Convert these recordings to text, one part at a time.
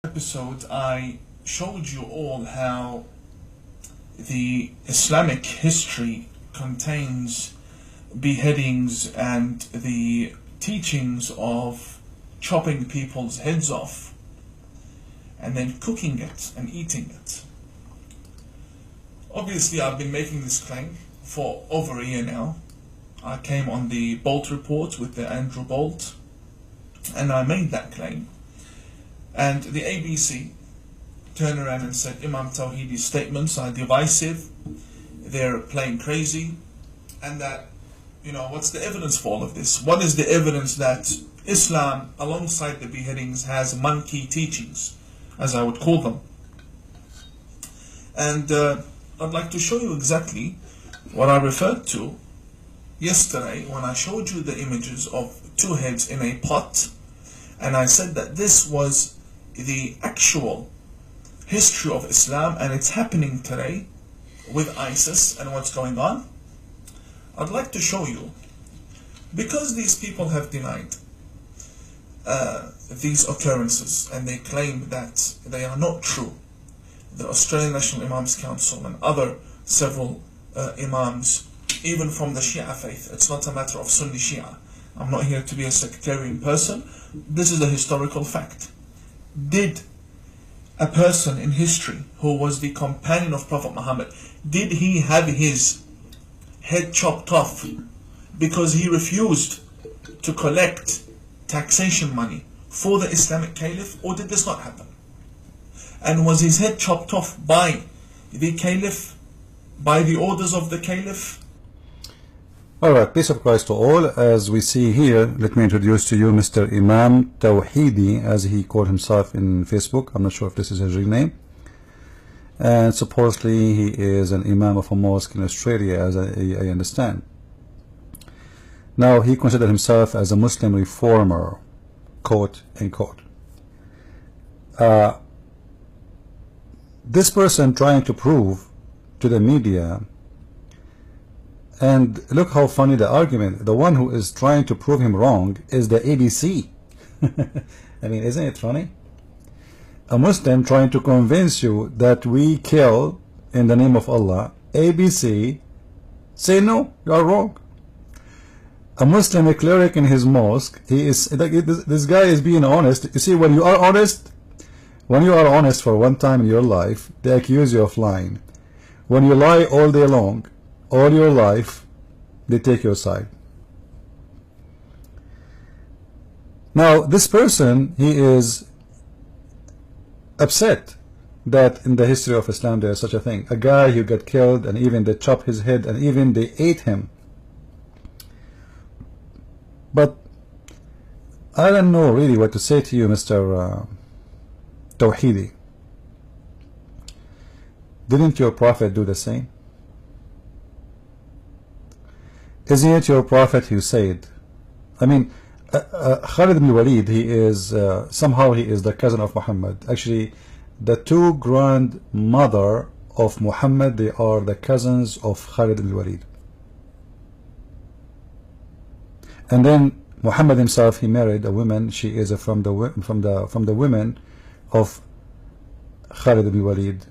Episode, I showed you all how the Islamic history contains beheadings and the teachings of chopping people's heads off and then cooking it and eating it. Obviously, I've been making this claim for over a year now. I came on the Bolt report with the Andrew Bolt, and I made that claim. And the ABC turned around and said Imam Tawhidi's statements are divisive, they're playing crazy, and that, what's the evidence for all of this? What is the evidence that Islam, alongside the beheadings, has monkey teachings, as I would call them? And I'd like to show you exactly what I referred to yesterday when I showed you the images of two heads in a pot, and I said that this was the actual history of Islam, and it's happening today with ISIS and what's going on. I'd like to show you, because these people have denied these occurrences and they claim that they are not true. The Australian National Imams Council and other several imams, even from the Shia faith, it's not a matter of Sunni Shia. I'm not here to be a sectarian person. This is a historical fact. Did a person in history who was the companion of Prophet Muhammad, did he have his head chopped off because he refused to collect taxation money for the Islamic Caliph, or did this not happen? And was his head chopped off by the Caliph, by the orders of the Caliph? Alright, peace of Christ to all. As we see here, let me introduce to you Mr. Imam Tawhidi, as he called himself in Facebook. I'm not sure if this is his real name. And supposedly he is an imam of a mosque in Australia, as I understand. Now, he considered himself as a Muslim reformer, quote unquote. This person trying to prove to the media, and look how funny the argument, the one who is trying to prove him wrong is the ABC. I mean, isn't it funny? A Muslim trying to convince you that we kill in the name of Allah. ABC say no, you are wrong. A Muslim, a cleric in his mosque, he is like, this guy is being honest. You see, when you are honest for one time in your life, they accuse you of lying. When you lie all day long, all your life, they take your side. Now, this person, he is upset that in the history of Islam there is such a thing. A guy who got killed, and even they chopped his head, and even they ate him. But I don't know really what to say to you, Mr. Tawhidi. Didn't your Prophet do the same? Isn't it your Prophet who said, I mean, Khalid ibn Walid, he is, somehow he is the cousin of Muhammad. Actually, the two grandmother of Muhammad, they are the cousins of Khalid ibn Walid. And then Muhammad himself, he married a woman, she is from the women of Khalid ibn Walid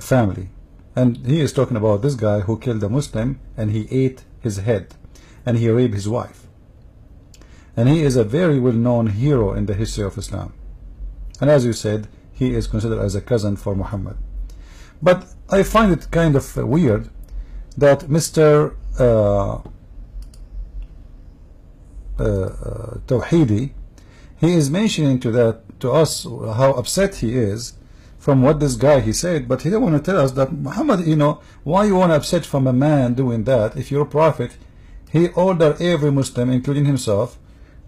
family. And he is talking about this guy who killed a Muslim, and he ate his head, and he raped his wife. And he is a very well-known hero in the history of Islam. And as you said, he is considered as a cousin for Muhammad. But I find it kind of weird that Mr. Tawhidi, he is mentioning to us how upset he is from what this guy he said, but he don't want to tell us that Muhammad, why you want to upset from a man doing that? If your Prophet, he ordered every Muslim, including himself,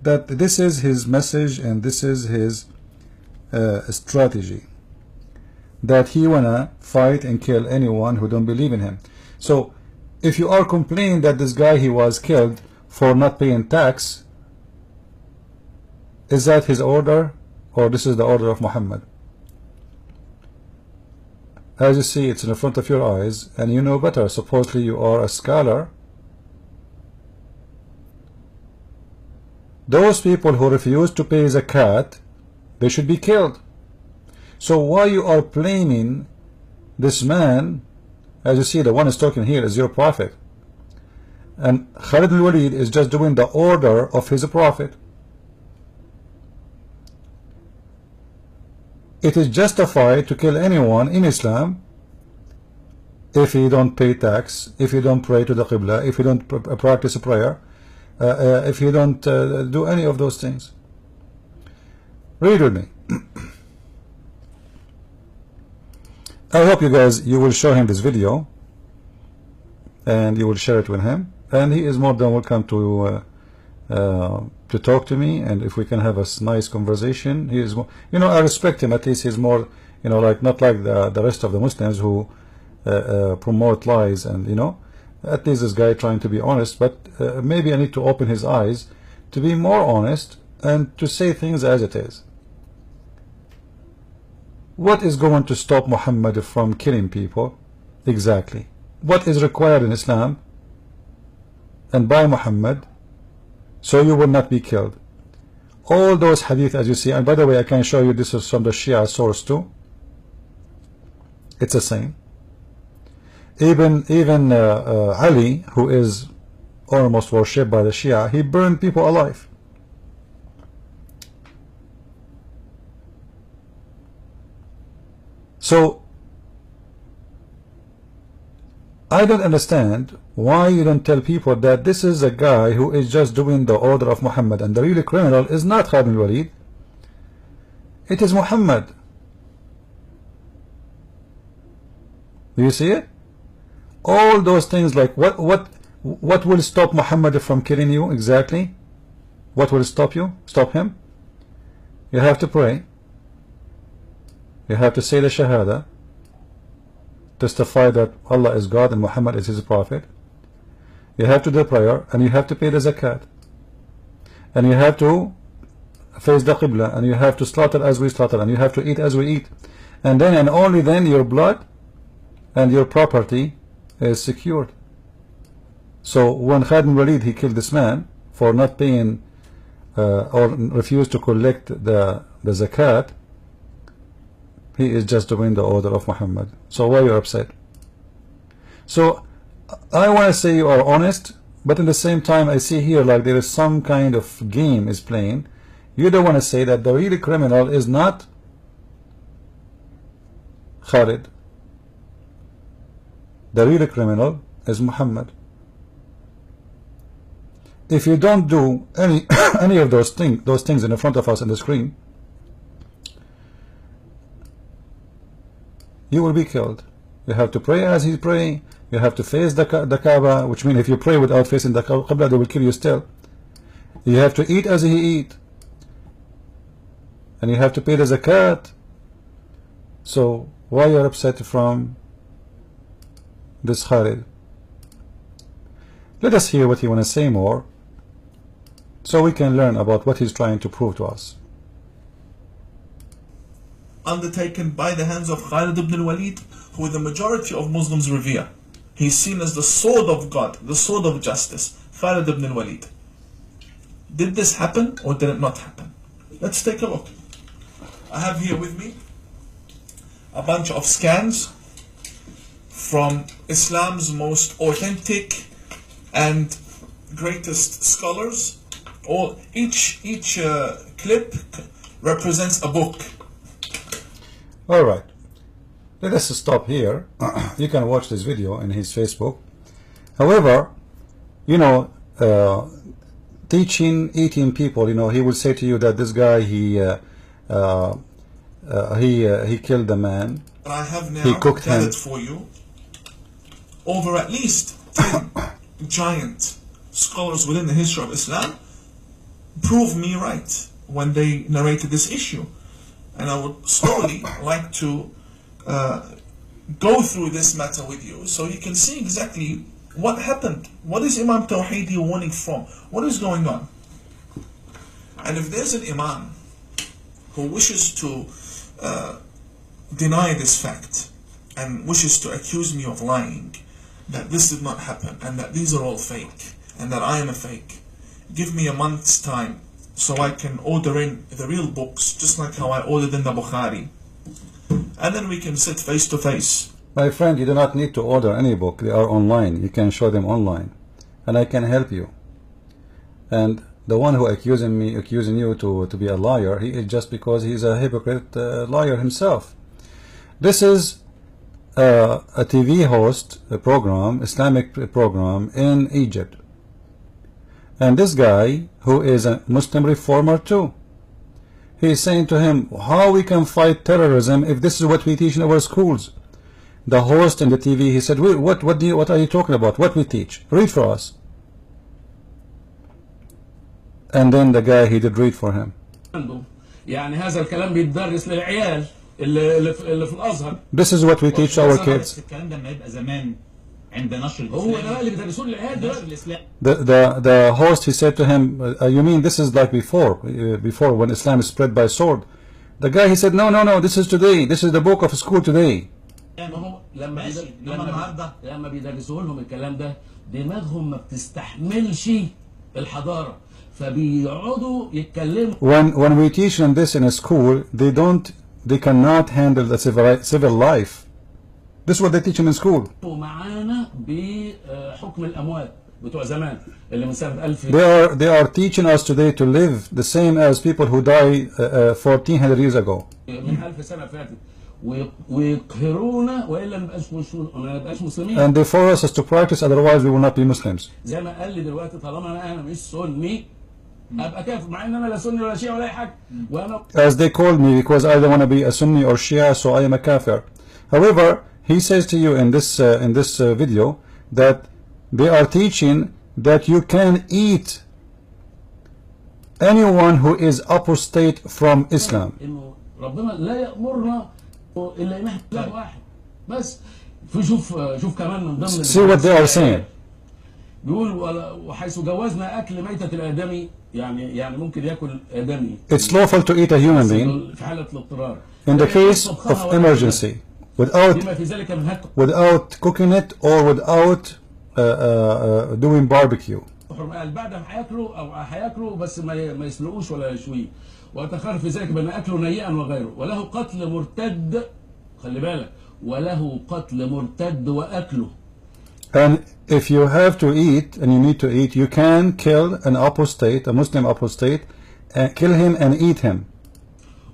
that this is his message and this is his strategy, that he wanna fight and kill anyone who don't believe in him. So if you are complaining that this guy he was killed for not paying tax, is that his order, or this is the order of Muhammad? As you see, it's in the front of your eyes, and you know better. Supposedly you are a scholar. Those people who refuse to pay zakat, they should be killed. So why you are blaming this man? As you see, the one is talking here is your prophet, and Khalid al-Walid is just doing the order of his prophet. It is justified to kill anyone in Islam if you don't pay tax, if you don't pray to the Qibla, if you don't practice a prayer, if you don't do any of those things. Read with me. I hope you guys, you will show him this video and you will share it with him, and he is more than welcome to talk to me, and if we can have a nice conversation. He is more, you know, I respect him. At least he's more, you know, like not like the rest of the Muslims who promote lies, and you know, at least this guy trying to be honest. But maybe I need to open his eyes to be more honest and to say things as it is. What is going to stop Muhammad from killing people? Exactly. What is required in Islam and by Muhammad so you will not be killed? All those hadith, as you see, and by the way, I can show you this is from the Shia source too. It's the same. Even Ali, who is almost worshipped by the Shia, he burned people alive. So I don't understand why you don't tell people that this is a guy who is just doing the order of Muhammad, and the real criminal is not Khalid al-Walid, it is Muhammad. Do you see it? All those things, like what will stop Muhammad from killing you exactly? What will stop you? Stop him? You have to pray. You have to say the Shahada, testify that Allah is God and Muhammad is his prophet. You have to do prayer, and you have to pay the zakat, and you have to face the Qibla, and you have to slaughter as we slaughter, and you have to eat as we eat, and then and only then your blood and your property is secured. So when Khalid al-Walid, he killed this man for not paying or refused to collect the zakat, he is just doing the order of Muhammad. So why are you upset? So I want to say you are honest, but at the same time I see here like there is some kind of game is playing. You don't want to say that the real criminal is not Khalid. The real criminal is Muhammad. If you don't do any of those things in front of us on the screen, you will be killed. You have to pray as he's praying. You have to face the Kaaba, which means if you pray without facing the Qibla, they will kill you still. You have to eat as he eat, and you have to pay the zakat. So why you are upset from this Khalid? Let us hear what he want to say more, so we can learn about what he's trying to prove to us. Undertaken by the hands of Khalid ibn al-Walid, who the majority of Muslims revere. He's seen as the sword of God, the sword of justice, Khalid ibn al-Walid. Did this happen or did it not happen? Let's take a look. I have here with me a bunch of scans from Islam's most authentic and greatest scholars. Each clip represents a book. Alright, let us stop here. You can watch this video in his Facebook. However, you know, eating people, you know, he will say to you that this guy, he killed the man. I have now he cooked him for you over at least 10 giant scholars within the history of Islam prove me right when they narrated this issue. And I would slowly like to go through this matter with you so you can see exactly what happened. What is Imam Tawhidi warning from? What is going on? And if there's an Imam who wishes to deny this fact and wishes to accuse me of lying, that this did not happen and that these are all fake and that I am a fake, give me a month's time so I can order in the real books, just like how I ordered in the Bukhari. and then we can sit face to face. My friend, you do not need to order any book. They are online. You can show them online, and I can help you. And the one who accusing you to be a liar, he is just because he's a hypocrite liar himself. This is a TV host, a program, Islamic program in Egypt. And this guy, who is a Muslim reformer too, he is saying to him, how we can fight terrorism if this is what we teach in our schools? The host in the TV, he said, what are you talking about? What we teach? Read for us. And then the guy, he did read for him. يعني هذا الكلام بيتدرس للعيال اللي في الازهر. This is what we teach our kids. الكلام ده لما يبقى زمان عند نشر هو ده اللي بيدرسوه للعيال دلوقتي. The host, he said to him, you mean this is like before when Islam is spread by sword? The guy, he said, no, this is today. This is the book of school today. لما بيدرسوا لهم الكلام ده دماغهم ما بتستحملش الحضاره فبيقعدوا يتكلموا. When we teach them this in a school, they cannot handle the civil life. This is what they teach them in school. معانا بحكم الاموات بتوع زمان اللي من سنه 1000. They are teaching us today to live the same as people who died 1400 years ago. من 1000 سنه فاتت. ويقهرونا والا ما نبقاش مسلمين. And they force us to practice, otherwise we will not be Muslims. زي ما قال لي دلوقتي طالما انا مش سني ابقى كافر مع ان انا لا سني ولا شيعي ولا اي حاجه وانا. As they called me because I don't want to be a Sunni or Shia, so I am a kafir. However, he says to you in this video that they are teaching that you can eat anyone who is apostate from Islam. انه ربنا لا يأمرنا الا ان احنا واحد بس. شوف كمان من ضمن. See what they are saying. بيقول وحيث جوزنا اكل ميتة الادمي يعني ممكن ياكل ادمي. It's lawful to eat a human being في حالة الاضطرار. in the case of emergency without cooking it or without doing barbecue. بعد ما هياكلوا بس ما يسلقوش ولا يشويه. وتخرج في ذلك بأن أكله نيئا وغيره وله قتل مرتد. خلي بالك وله قتل مرتد وأكله. And if you have to eat and you need to eat, you can kill an apostate, a Muslim apostate, and kill him and eat him.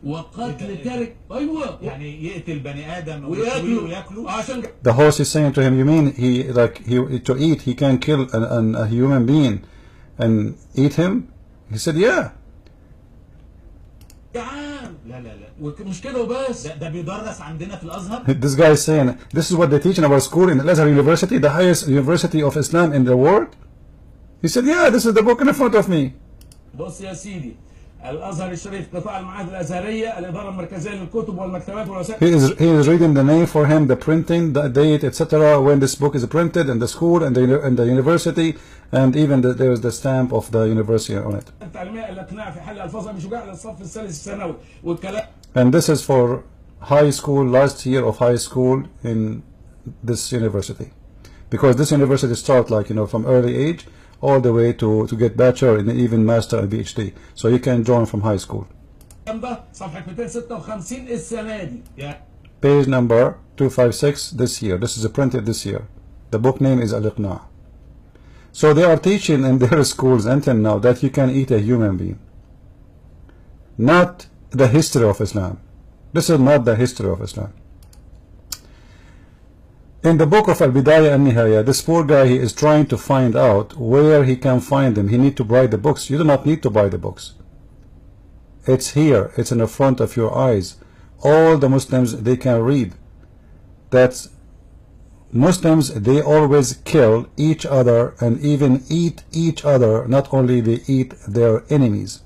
وقتل تارك أيوة يعني يقتل بني آدم وياكله عشان. The host is saying to him, you mean to eat he can kill a human being and eat him? He said, yeah. لا ومش كده وبس. ده بيدرس عندنا في الازهر. This guy is saying this is what they teach in our school in Al-Azhar University, the highest university of Islam in the world. He said, yeah, this is the book in front of me. بص يا سيدي الازهر الشريف قطاع المعاهد الازهريه الاداره المركزيه للكتب والمكتبات والوسائل. He is reading the name for him, the printing, the date, etc. when this book is printed, and the school and the university, and even there is the stamp of the university on it. التعليميه الاقناع في حل الفاظها بشجاع للصف الثالث الثانوي والكلام. And this is for high school, last year of high school in this university, because this university starts from early age all the way to get bachelor and even master and PhD, so you can join from high school. صفحة 256 السنة دي. Page number 256 this year. This is printed this year. The book name is Al-Iqna'. So they are teaching in their schools until now that you can eat a human being. Not the history of Islam. This is not the history of Islam. In the book of Al-Bidayah and Nihaya, this poor guy, he is trying to find out where he can find them. He needs to buy the books. You do not need to buy the books. It's here. It's in the front of your eyes. All the Muslims, they can read. That Muslims, they always kill each other and even eat each other. Not only they eat their enemies.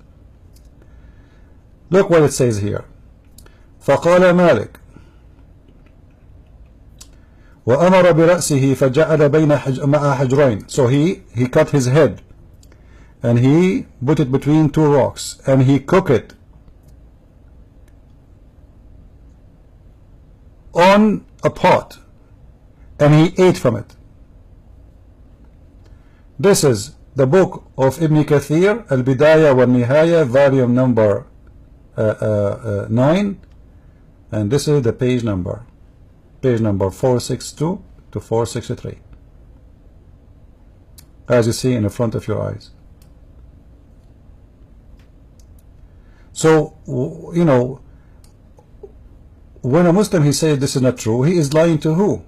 Look what it says here. فقال مالك وأمر برأسه فجعل بين مع حجرين. So he cut his head and he put it between two rocks and he cooked it on a pot and he ate from it. This is the book of Ibn Kathir, Al-Bidayah wa Nihaya, volume number 9, And this is the page number 462 to 463, as you see in the front of your eyes. So, you know, when a Muslim he says this is not true, he is lying to who?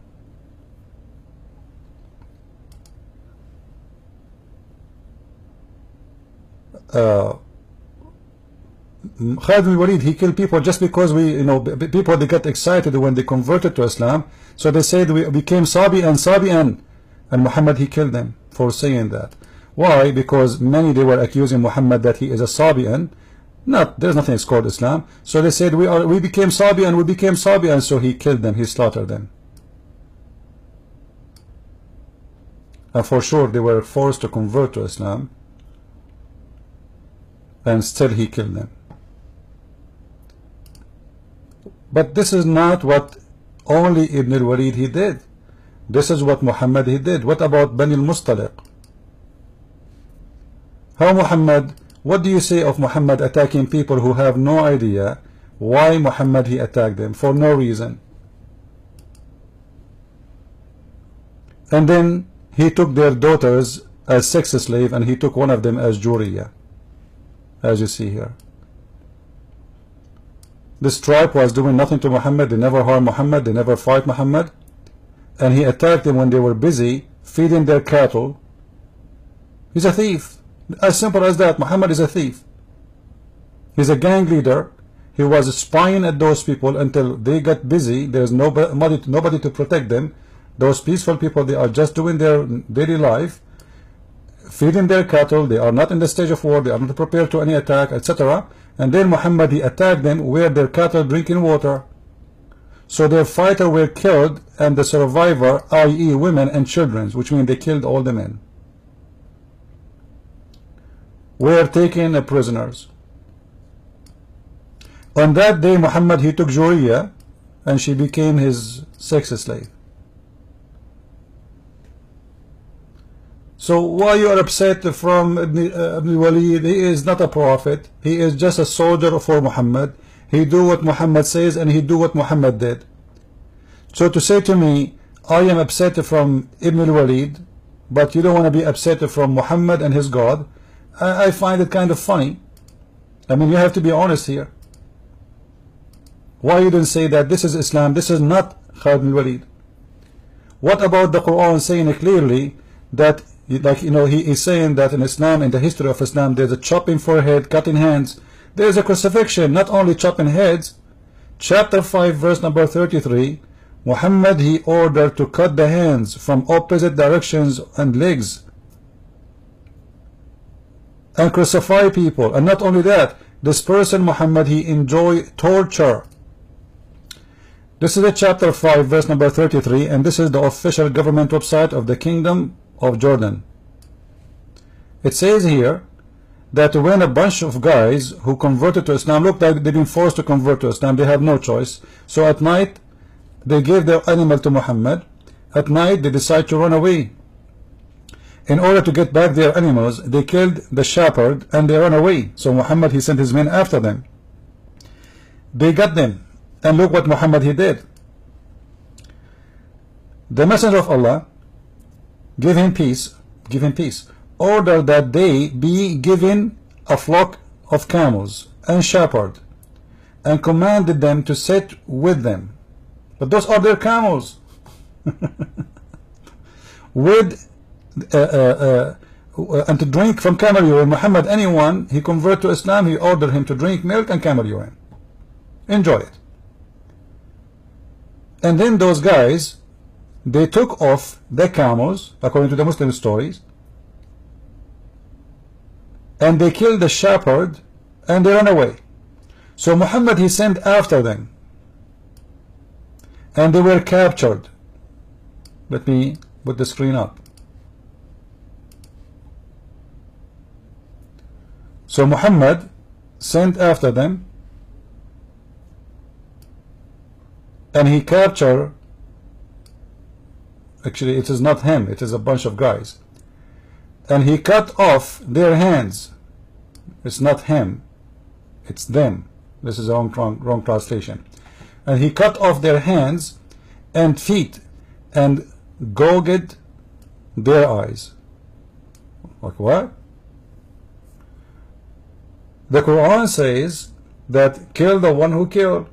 Khalid bin Walid, he killed people just because people, they get excited when they converted to Islam, so they said we became Sabi'an, and Muhammad, he killed them for saying that. Why? Because many, they were accusing Muhammad that he is a Sabi'an. There's nothing that's called Islam. So they said we became Sabi'an, so he killed them, he slaughtered them. And for sure they were forced to convert to Islam, and still he killed them. But this is not what only Ibn al-Walid he did. This is what Muhammad he did. What about Bani al-Mustaliq? What do you say of Muhammad attacking people who have no idea why Muhammad he attacked them for no reason? And then he took their daughters as sex slave, and he took one of them as Juriya, as you see here. This tribe was doing nothing to Muhammad. They never harmed Muhammad, they never fight Muhammad, and he attacked them when they were busy feeding their cattle. He's a thief. As simple as that. Muhammad is a thief. He's a gang leader. He was spying at those people until they got busy. There's nobody to protect them. Those peaceful people, they are just doing their daily life, feeding their cattle. They are not in the stage of war. They are not prepared to any attack, etc. And then Muhammad, he attacked them where their cattle drinking water. So their fighter were killed, and the survivor, i.e. women and children, which means they killed all the men, were taken prisoners. On that day, Muhammad, he took Juriya, and she became his sex slave. So why you are upset from Ibn Walid? He is not a prophet. He is just a soldier for Muhammad. He do what Muhammad says, and he do what Muhammad did. So to say to me, I am upset from Ibn Walid, but you don't want to be upset from Muhammad and his God, I find it kind of funny. I mean, you have to be honest here. Why you didn't say that this is Islam, this is not Khalid bin Walid? What about the Quran saying clearly that, like, you know, he is saying that in Islam, in the history of Islam, there's a chopping forehead, cutting hands. There's a crucifixion, not only chopping heads. Chapter 5, verse number 33, Muhammad, he ordered to cut the hands from opposite directions and legs, and crucify people. And not only that, this person Muhammad, he enjoyed torture. This is the chapter 5, verse number 33, and this is the official government website of the Kingdom of Jordan. It says here that when a bunch of guys who converted to Islam, look, they've been forced to convert to Islam, they have no choice. So at night they gave their animal to Muhammad. At night they decide to run away. In order to get back their animals, they killed the shepherd and they ran away. So Muhammad, he sent his men after them. They got them, and look what Muhammad he did. The Messenger of Allah, give him peace, ordered that they be given a flock of camels and shepherd, and commanded them to sit with them. But those are their camels. With and to drink from camel urine. Muhammad, anyone he convert to Islam, he ordered him to drink milk and camel urine. Enjoy it. And then those guys, they took off the camels, according to the Muslim stories, and they killed the shepherd, and they ran away. So Muhammad, he sent after them, and they were captured. Let me put the screen up. So Muhammad sent after them, and he captured, actually it is not him, it is a bunch of guys, and he cut off their hands. It's not him, it's them. This is a wrong translation. and he cut off their hands and feet and gouged their eyes. Like what? The Quran says that kill the one who killed.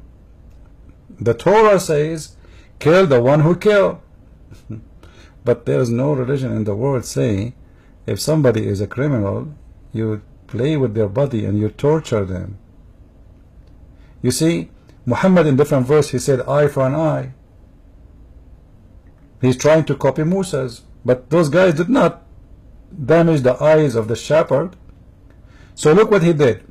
The Torah says kill the one who killed. But there is no religion in the world saying if somebody is a criminal, you play with their body and you torture them. You see, Muhammad in different verse, he said eye for an eye. He's trying to copy Musa's, but those guys did not damage the eyes of the shepherd. So look what he did.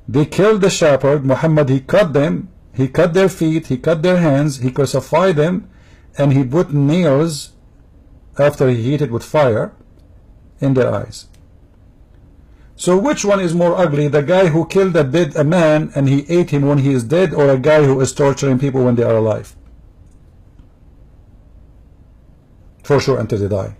They killed the shepherd. Muhammad, he cut them, he cut their feet, he cut their hands, he crucified them, and he put nails after he heated with fire in their eyes. So which one is more ugly, the guy who killed a man and he ate him when he is dead, or a guy who is torturing people when they are alive? For sure, until they die.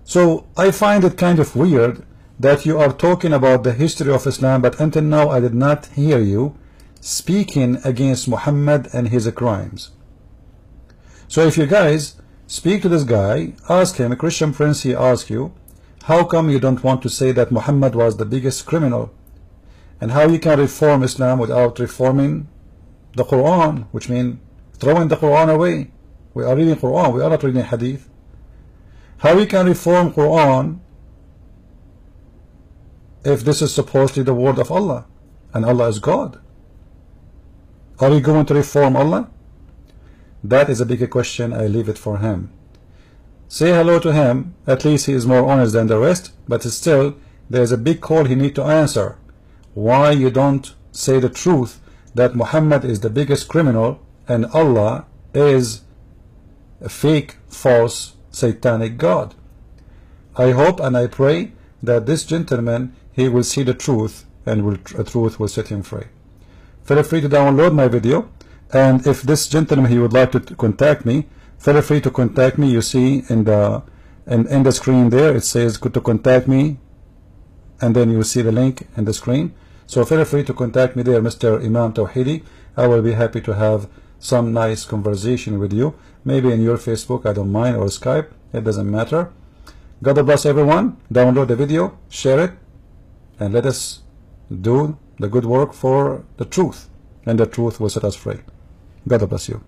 So I find it kind of weird that you are talking about the history of Islam, but until now I did not hear you speaking against Muhammad and his crimes. So if you guys speak to this guy, ask him, a Christian prince, he asks you, how come you don't want to say that Muhammad was the biggest criminal? And how you can reform Islam without reforming the Quran, which means throwing the Quran away. We are reading Quran, we are not reading Hadith. How you can reform Quran if this is supposedly the word of Allah and Allah is God? Are you going to reform Allah? That is a bigger question. I leave it for him. Say hello to him. At least he is more honest than the rest, but still there is a big call he need to answer. Why you don't say the truth that Muhammad is the biggest criminal and Allah is a fake, false, satanic God? I hope and I pray that this gentleman, he will see the truth and the truth will set him free. Feel free to download my video, and if this gentleman he would like to contact me, feel free to contact me. You see in the screen there it says to contact me, and then you see the link in the screen. So feel free to contact me there, Mr. Imam Tawhidi. I will be happy to have some nice conversation with you, maybe in your Facebook, I don't mind, or Skype, it doesn't matter. God bless everyone. Download the video, share it, and let us do the good work for the truth, and the truth will set us free. God bless you.